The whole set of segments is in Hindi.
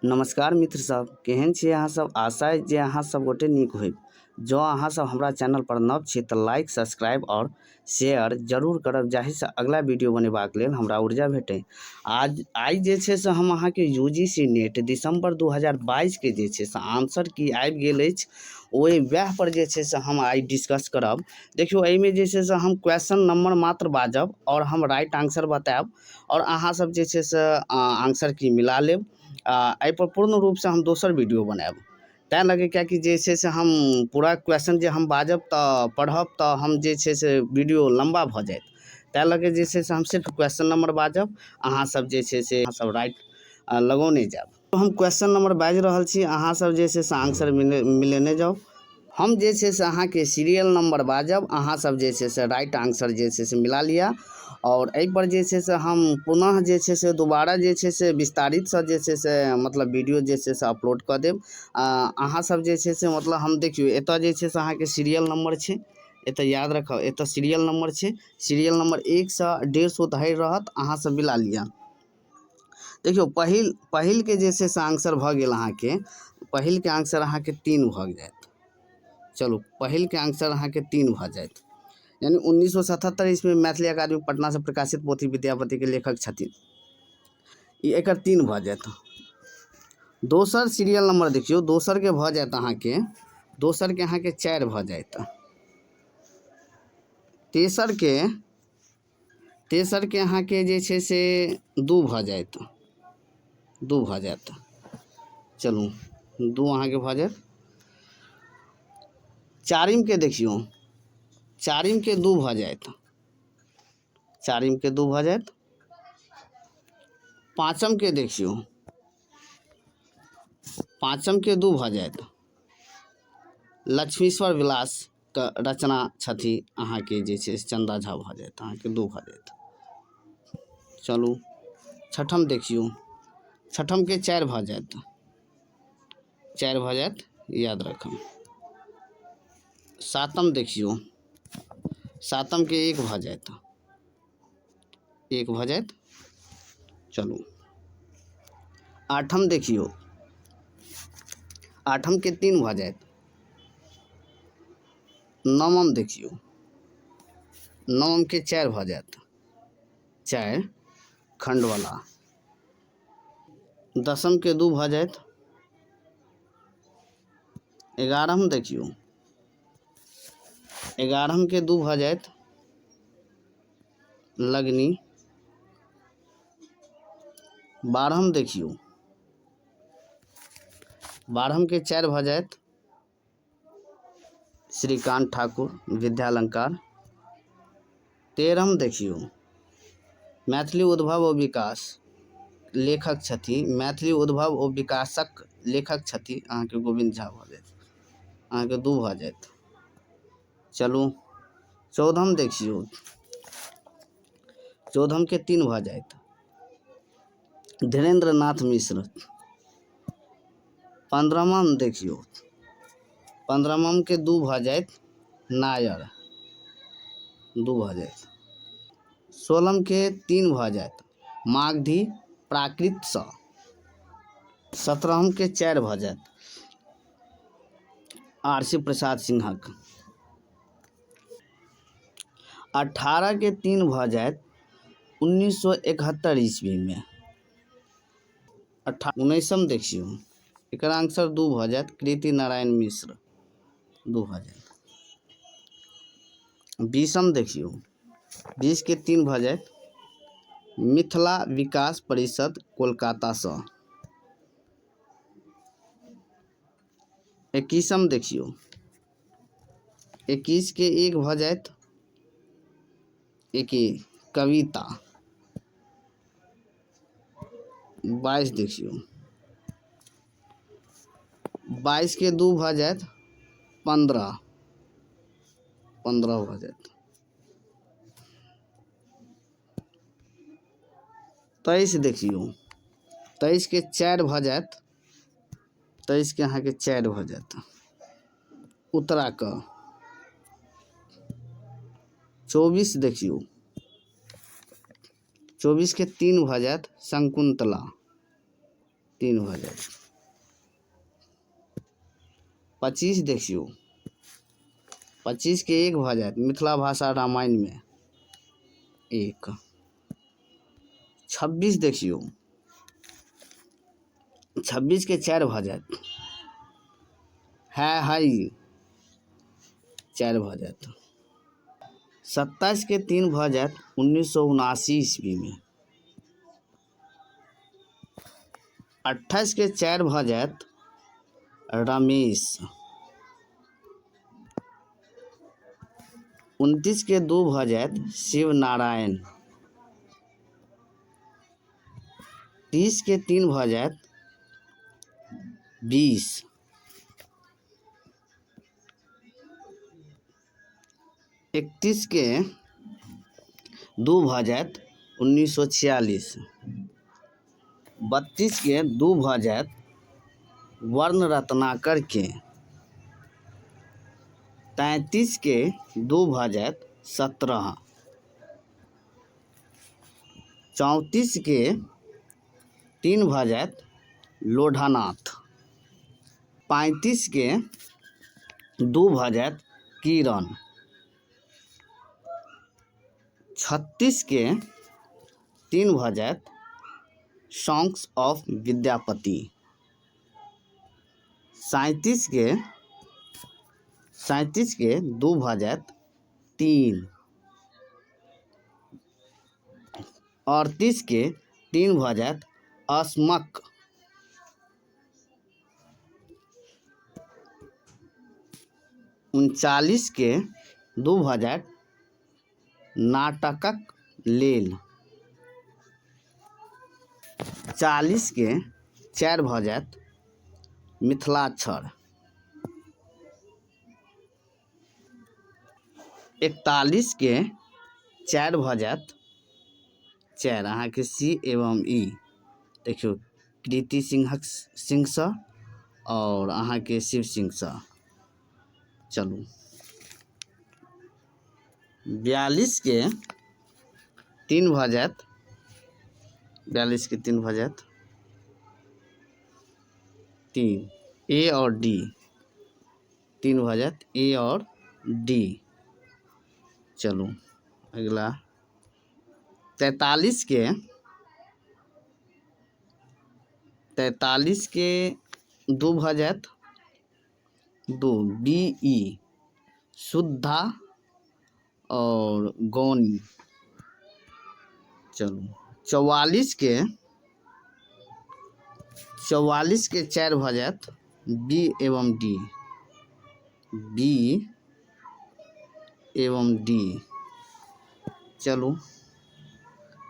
नमस्कार मित्र सब, केहन छी अहाँ सब। आशा है जे अहाँ सब गोटे नीक होइब। जो अहाँ सब हमरा चैनल पर नव छी तऽ लाइक, सब्सक्राइब और शेयर जरूर करब, जाहिसँ अगला वीडियो बनेबाक लेल हमरा ऊर्जा भेटै। आइ जे छै से हम अहाँके यूजीसी नेट दिसंबर 2022 के जे छै से आंसर की आबि गेल अछि, ओहि वएह पर जे छै से हम आइ डिस्कस करब। देखियौ, एहिमे जे छै से हम क्वेश्चन नंबर मात्र बाजब और हम राइट आंसर बतायब और अहाँ सब जे छै से आंसर की मिला लेब। एहिपर पूर्ण रूपसँ हम दोसर वीडियो बनायब, तैँ लगे किएकि जे छै से हम पूरा क्वेश्चन जे हम बाजब तऽ पढ़ब तऽ हम जे छै से वीडियो लम्बा भऽ जायत। तैँ लगे जे छै से हम सिर्फ क्वेश्चन नंबर बाजब, अहाँ सब जे छै से अहाँ सब राइट लगौने जायब। तो हम क्वेश्चन नंबर बाजि रहल छी, अहाँ सब जे छै से आंसर मिलेने जाउ। हम जे छै से अहाँके सीरियल नंबर बाजब, अहाँ सब जे छै से राइट आंसर जे छै से मिला लिअ। और एहि पर जे छै से हम पुनः जे छै से दोबारा जे छै से विस्तारितसँ जे छै से मतलब वीडियो जे छै से अपलोड कऽ देब। अहाँ सब जे छै से मतलब हम देखियौ, एतऽ जे छै से अहाँके सीरियल नंबर छै, एतऽ याद रखब, एतऽ सीरियल नंबर छै। सीरियल नंबर 1 सँ 150 धरि रहत, अहाँ सब मिला लिअ। देखियौ, पहिल के जे छै से आंसर भऽ गेल अहाँके, पहिल के आंसर अहाँके 3 भऽ जायत। चलू, पहिल के आंसर अहाँके 3 भऽ जायत, यानी 1977 ईस्वी में मैथिली अकादमी पटना से प्रकाशित पोथी विद्यापति के लेखक छथिन। ई एकर 3 भऽ जायत। दोसर सीरियल नंबर देखियौ, दोसर के भऽ जायत अहाँके, दोसर के अहाँके 4 भऽ जायत। तेसर के अहाँके जे छै से 2 भऽ जायत, 2 भऽ जायत। चलू, 2 अहाँके भऽ जायत। चारिम के देखियौ, चारिम के 2 भऽ जायत, चारिम के 2 भऽ जायत। पाँचम के देखियौ, पाँचम के 2 भऽ जायत। लक्ष्मीश्वर विलास के रचना छथि अहाँके जे छै चंदा झा, भऽ जायत अहाँके 2 भऽ जायत। चलू, छठम देखियौ, छठम के 4 भऽ जायत, 4 भऽ जायत, याद रखब। सातम देखियौ, सातम के 1 भऽ जायत, 1 भऽ जायत। चलू, आठम देखियौ, आठम के 3 भऽ जायत। नवम देखियौ, नवम के 4 भऽ जायत, 4 खंडवला। दसम के 2 भऽ जायत। 11म देखियौ, 11म के 2 भऽ जायत, लगनी। 12म देखियौ, 12म के 4 भऽ जायत, श्रीकांत ठाकुर विद्यालंकार। 13म देखियौ, मैथिली उद्भव और विकास लेखक छथि, मैथिली उद्भव और विकासक लेखक छथि अहाँके गोविंद झा, भऽ जायत अहाँके 2 भऽ जायत। चलू, 14म देखियौ, 14म के 3 भऽ जायत, धीरेन्द्र नाथ मिश्र। 15म देखियौ, 15म के 2 भऽ जायत, नायर, 2 भऽ जायत। 16म के 3 भऽ जायत, मागधी प्राकृतसँ। 17म के 4 भऽ जायत, आर.सी. प्रसाद सिंहक। 18 के 3 भऽ जायत, 1971 ईस्वी में। 19म देखियौ, एकर आंसर 2 भऽ जायत, कृति नारायण मिश्र, 2 भऽ जायत। 20म देखियौ, 20 के 3 भऽ जायत, मिथिला विकास परिषद कोलकातासँ। 21म देखियौ, 21 के 1 भऽ जायत, एक कविता। 22 देखियौ, 22 के 2 भऽ जायत, 15 भऽ जायत। 23 देखियौ, 23 के 4 भऽ जायत, 23 के अहाँके 4 भऽ जायत, उत्तरा क। 24 देखियौ, 24 के 3 भऽ जायत, शकुंतला। 3 भऽ जायत। 25 देखियौ, 25 के 1 भऽ जायत, मिथिला भाषा रामायण में 1। 26 देखियौ, 26 के 4 भऽ जायत, है 4 भऽ जायत। 27 के 3 भऽ जायत, 1979 ईस्वी में। 28 के 4 भऽ जायत, रमेश। 29 के 2 भऽ जायत, शिव नारायण। 30 के 3 भऽ जायत, 20। 31 के 2 भऽ जायत, 1946। 32 के 2 भऽ जायत, वर्ण रत्नाकर के। 33 के 2 भऽ जायत, 17। 34 के 3 भऽ जायत, लोढ़ानाथ। 35 के 2 भऽ जायत, किरण। 36 के 3 भऽ जायत, सॉन्ग्स ऑफ विद्यापति। 37 के 2 भऽ जायत, 3। 38 के 3 भऽ जायत, अस्मक। 39 के 2 भऽ जायत, नाटकक लेल। 40 के 4 भऽ जायत, मिथिलाक्षर। 41 के 4 भऽ जायत, 4 अहाँके सी एवं ई। देखियौ, कृति सिंह सँ और अहाँके शिव सिंह सँ। चलू, 42 के 3 भऽ जायत, 42 के 3 भऽ जायत, 3। ए और डी 3 भऽ जायत, ए और डी। चलू अगला, 43 के 2 भऽ जायत, 2 बी ई, शुद्धा और गौनी। चलो, 44 के 4 भऽ जायत, बी एवं डी, बी एवं डी। चलू,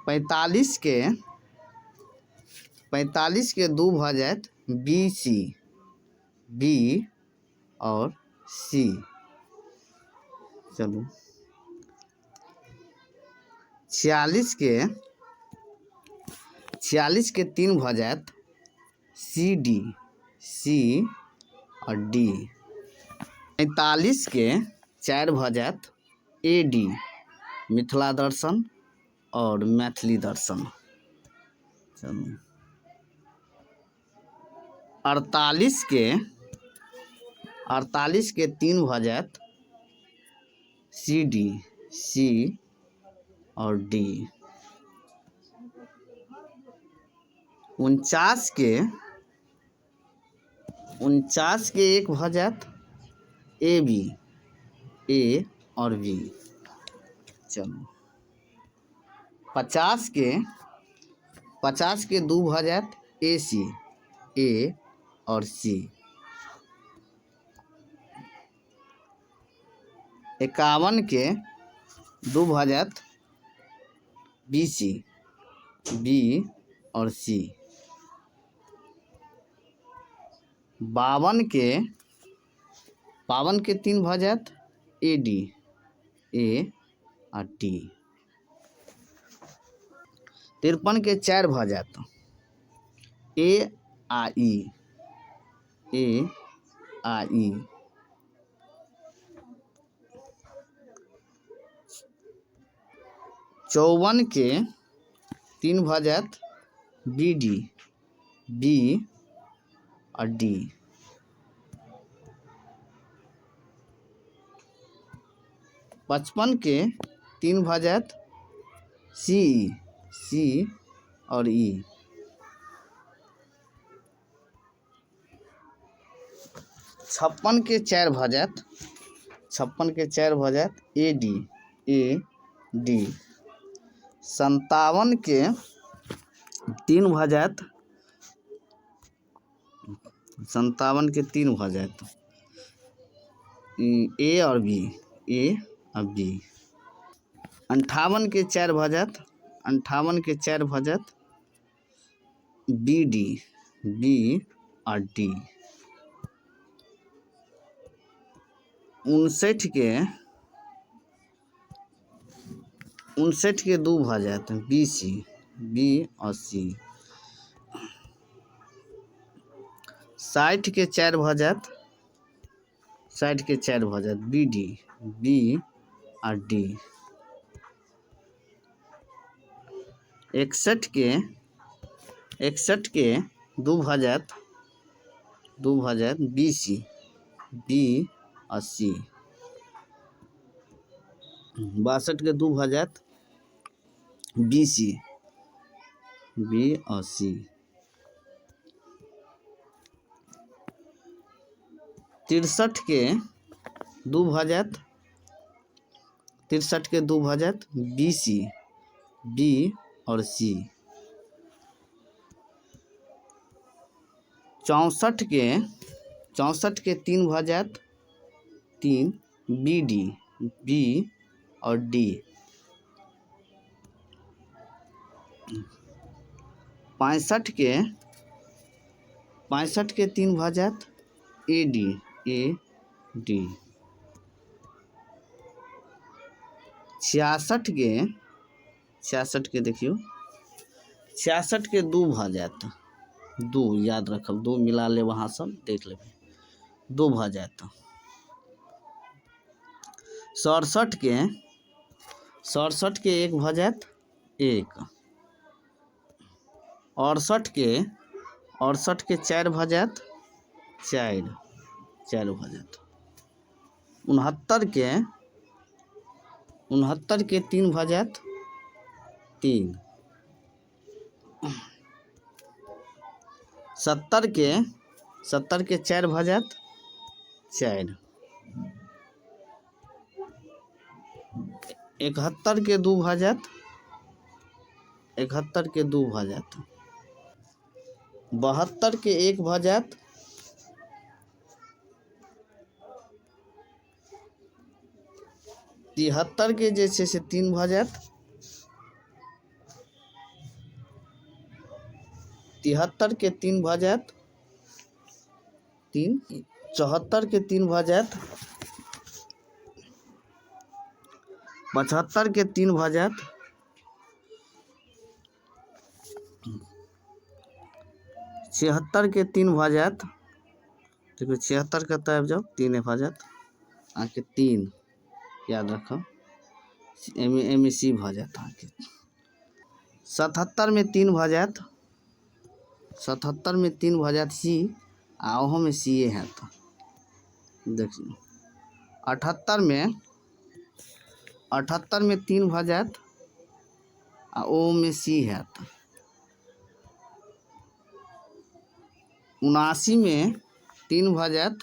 45 के 2 भऽ जायत, बी सी, बी और सी। चलू, 46 के 3 भऽ जायत, सी डी, सी और डी। 45 के 4 भऽ जायत, ए डी, मिथिला दर्शन और मैथिली दर्शन। चलू, 48 के 3 भऽ जायत, सी डी, सी और डी। 49 के 1 भऽ जायत, ए बी, ए और बी। चलो, 50 के 2 भऽ जायत, ए सी, ए और सी। 51 के 2 भऽ जायत, बी सी, बी और सी। 52 के 3 भऽ जायत, ए डी, ए और डी। 53 के 4 भऽ जायत, ए आ ई, ए आ ई। 54 के 3 भऽ जायत, बी डी, बी और डी। 55 के 3 भाजक सी और ई। 56 के 4 भाजक ए डी। 57 के 3 भाजक ए और बी। 58 के 4 भाजक बी और डी। 59 के 2 भाजक बी और सी। 60 के 4 भाजक बी और डी। 61 के 2 भाजक बी और सी। 62 के 2 भाजक बी और सी। 63 के 2 भाजक बी और सी। 64 के 3 भाजक बी और डी। 65 के 3 भाजक ए डी। 66 के देखियो 66 के 2 भाजक याद रखब, 2 मिला ले वहाँ सब देख ले। 2 भाजक। 67 के 1 भाजक 1। 68 के 4 भाजक 4 भाजक। 69 के 3 भाजक 3। 70 के 4 भाजक 4। 71 के 2 भाजक 72 के 1 भाजक 73 के जैसे से 3 भाजक 73 के 3 भाजक 3। 74 के 3 भाजक 75 के 3 भाजक 76 के 3 भाजक। देखो 76 का तब जाओ 3 भाजक आके 3 याद रखो, एम सी भाजक आके। 77 में 3 भाजक सी आओ में सी है तो देखिए। 78 में 3 भाजक ओ में सी है तो। 79 में 3 भाजक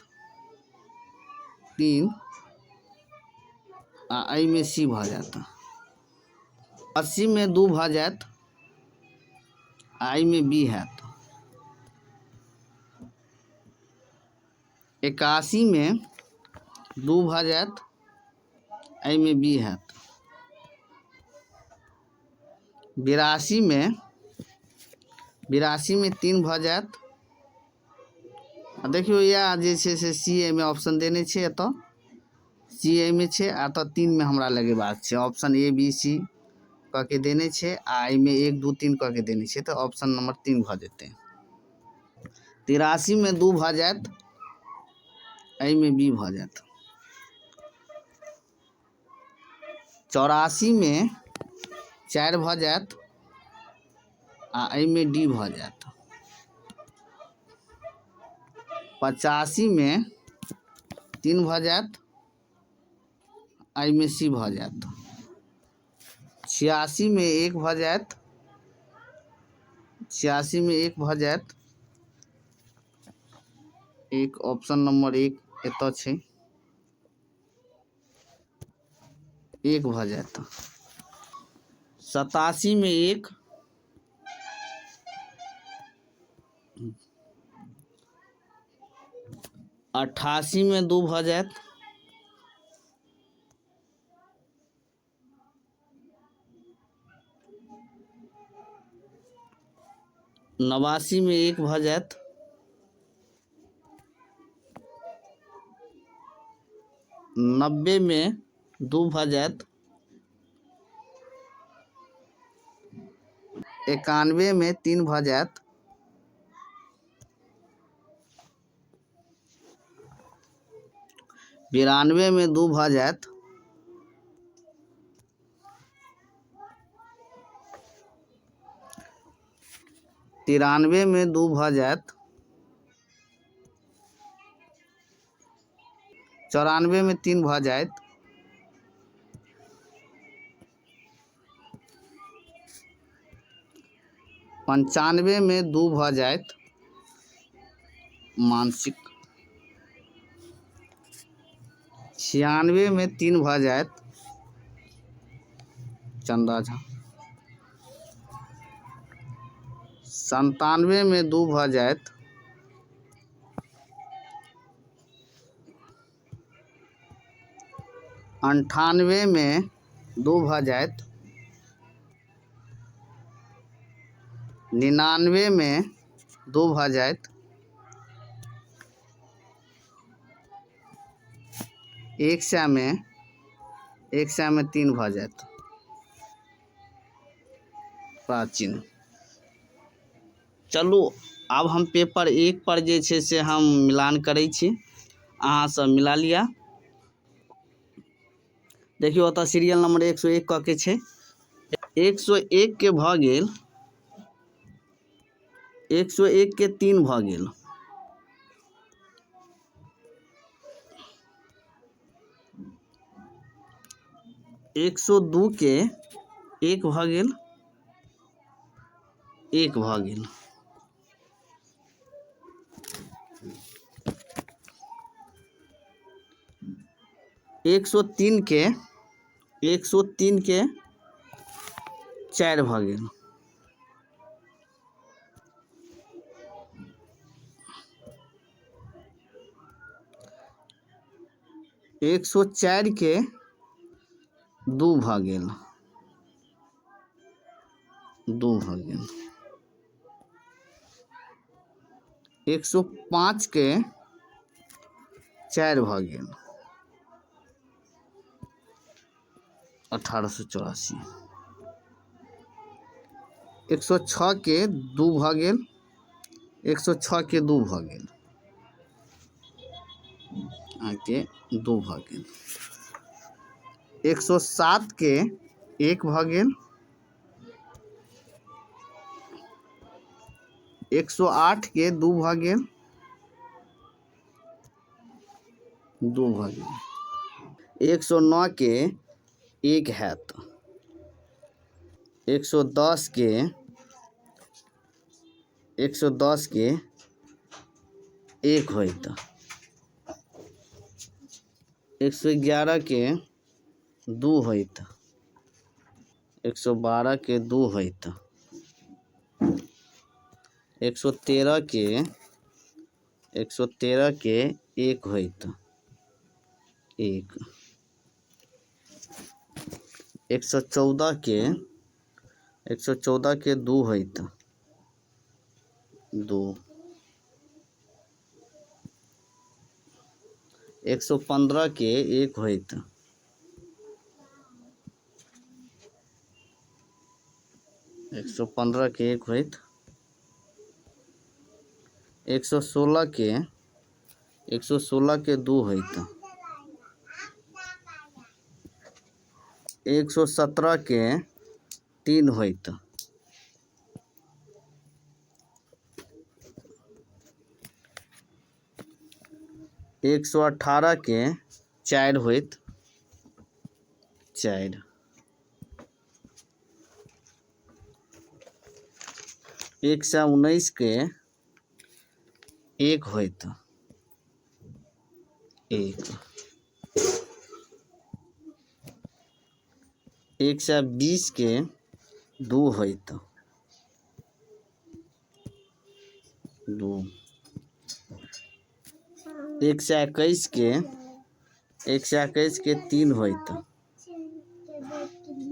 3 आई में सी भाजक। 80 में 2 भाजक आई में बी है तो। 81 में 2 भाजक आई में बी है तो। 82 में 3 भाजक देखियो या जैसे से सी ए में ऑप्शन देने छे तो सी ए में छे आ तो 3 में हमरा लगेबाक छे। ऑप्शन ए बी सी कह के देने छे आई में 1 2 3 कह के देने छे तो ऑप्शन नंबर 3 भ जेते। 83 में 2 भाजक आई में बी भ जात। 84 में 4 भाजक आ आई में डी भ जात। 85 में 3 भऽ जायत, एहिमे सी भऽ जायत। 86 में 1 भऽ जायत, 86 में 1 भऽ जायत, एक ऑप्शन नंबर 1 एतऽ छै, 1 भऽ जायत। 87 में 1, 88 में 2 भऽ जायत, 89 में 1 भऽ जायत, 90 में 2 भऽ जायत, 91 में 3 भऽ जायत, 92 में 2 भऽ जायत, 93 में 2 भऽ जायत, 94 में 3 भऽ जायत, 95 में 2 भऽ जायत, मानसिक। 96 में 3 भऽ जायत, चंदा झा। 97 में 2 भऽ जायत, 98 में 2 भऽ जायत, 99 में 2 भऽ जायत, 100 में 3 भऽ जायत, प्राचीन। चलू आब हम पेपर 1 पर जे छै से हम मिलान करै छी, अहाँ सब मिला लिअ। देखियौ ओतऽ सीरियल नंबर 101 कऽ के छै, 101 के भऽ गेल, 101 के 3 भऽ गेल, 102 के 1 भऽ गेल, 1 भऽ गेल, 103 के 4 भऽ गेल, 104 के 2 भऽ गेल, 2 भऽ गेल, 105 के 4 भऽ गेल, 1884। 106 के 2 भऽ गेल, 106 के 2 भऽ गेल, आके 2 भऽ गेल, 107 के 1 भऽ गेल, 108 के 2 भऽ गेल, 2 भऽ गेल, 109 के 1 हैत, 110 के 1 होइत, 111 के 2 होइत, 112 के 2 होइत, 113 के 1 होइत, 1, 114 के 2 होइत, 2, 115 के 1 होइत, 115 के 1 होइत, 116 के 2 होइत, 117 के 3 होइत, 118 118 के 4 होइत 4। 119 के 1 होइत 1। 120 के 2 होइत 2। 121 के 3 होइत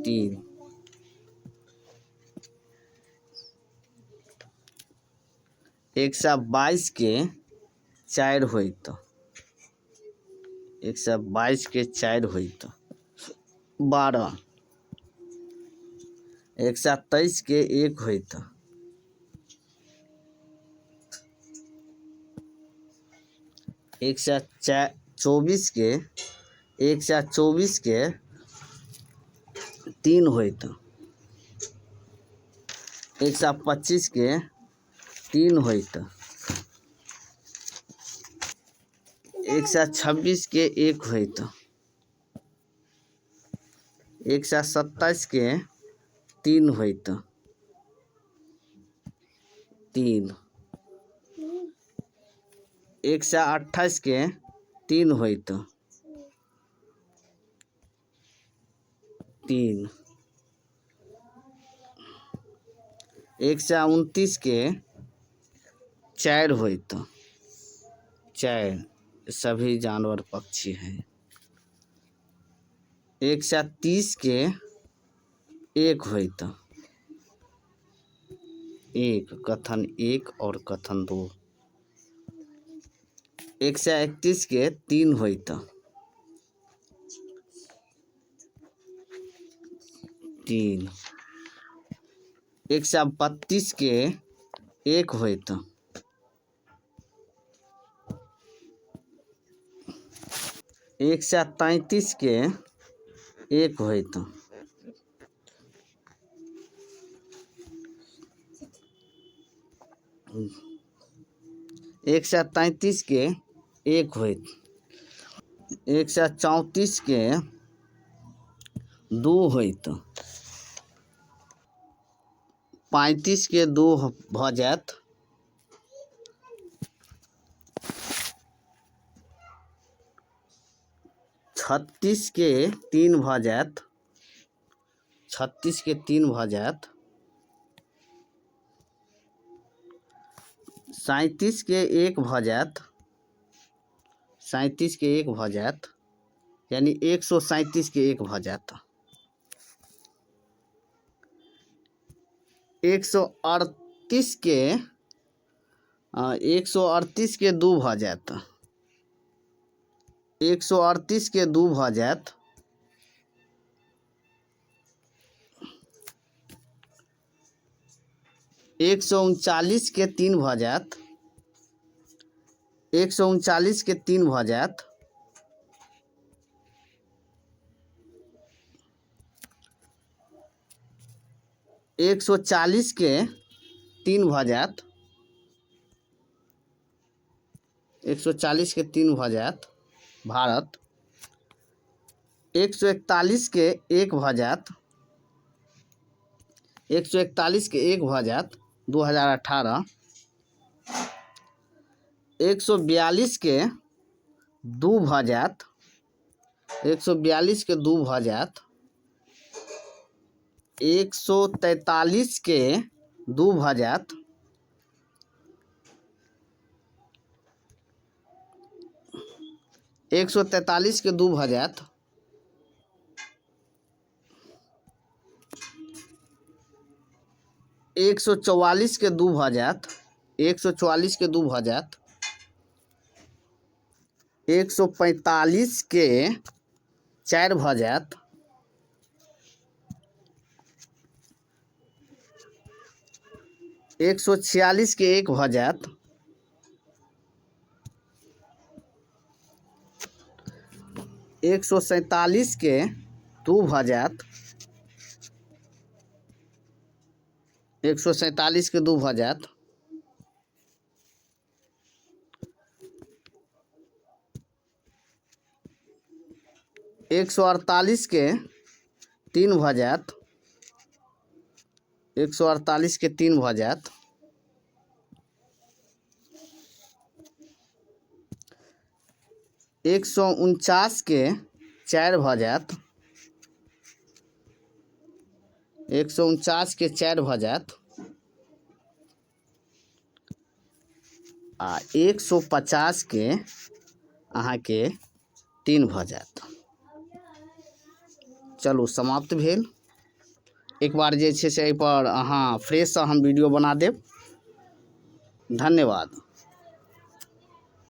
3। 122 के 4 होइत 122 के 4 होइत 12। 123 के 1 होइत 124 के 124 के 3 होइत 125 के 3 होइत 126 के 1 होइत 127 के 3 होइत 3। 128 के 3 होइत 3। 129 के 4 होइत 4। सभी जानवर पक्षी हैं। 130 के 1 होइत 1 कथन 1 और कथन 2। 131 के 3 होइत 3। 132 के 1 होइत 133 के 1 होइत 133 के 1 होइत 134 के 2 होइत 35 के 2 भऽ जायत 36 के 3 भऽ जायत 36 के 3 भऽ जायत 37 के 1 भऽ जायत 37 के 1 भऽ जायत यानी 137 के 1 भऽ जायत 138 के 138 के 2 भऽ जायत 138 के 2 भऽ जायत 139 के 3 भऽ जायत 139 के 3 भऽ जायत 140 के 3 भऽ जायत 140 के 3 भऽ जायत भारत 141 के 1 भऽ जायत 141 के 1 भऽ जायत 2018 142 के 2 भऽ जायत 142 के 2 भऽ जायत 143 के 2 भऽ जायत 143 के 2 भऽ जायत 144 के 2 भऽ जायत 144 के 2 भऽ जायत 145 के 4 भऽ जायत 146 के 1 भऽ जायत 147 के 2 भऽ जायत 147 के 2 भऽ जायत 148 के 3 भऽ जायत 148 के 3 भऽ जायत 149 के 4 भऽ जायत 149 के 4 भऽ जायत आ 150 के अहाँके 3 भऽ जायत। चलू समाप्त भेल। एक बार जे छै से एहिपर अहाँ फ्रेशसँ हम वीडियो बना देब। धन्यवाद।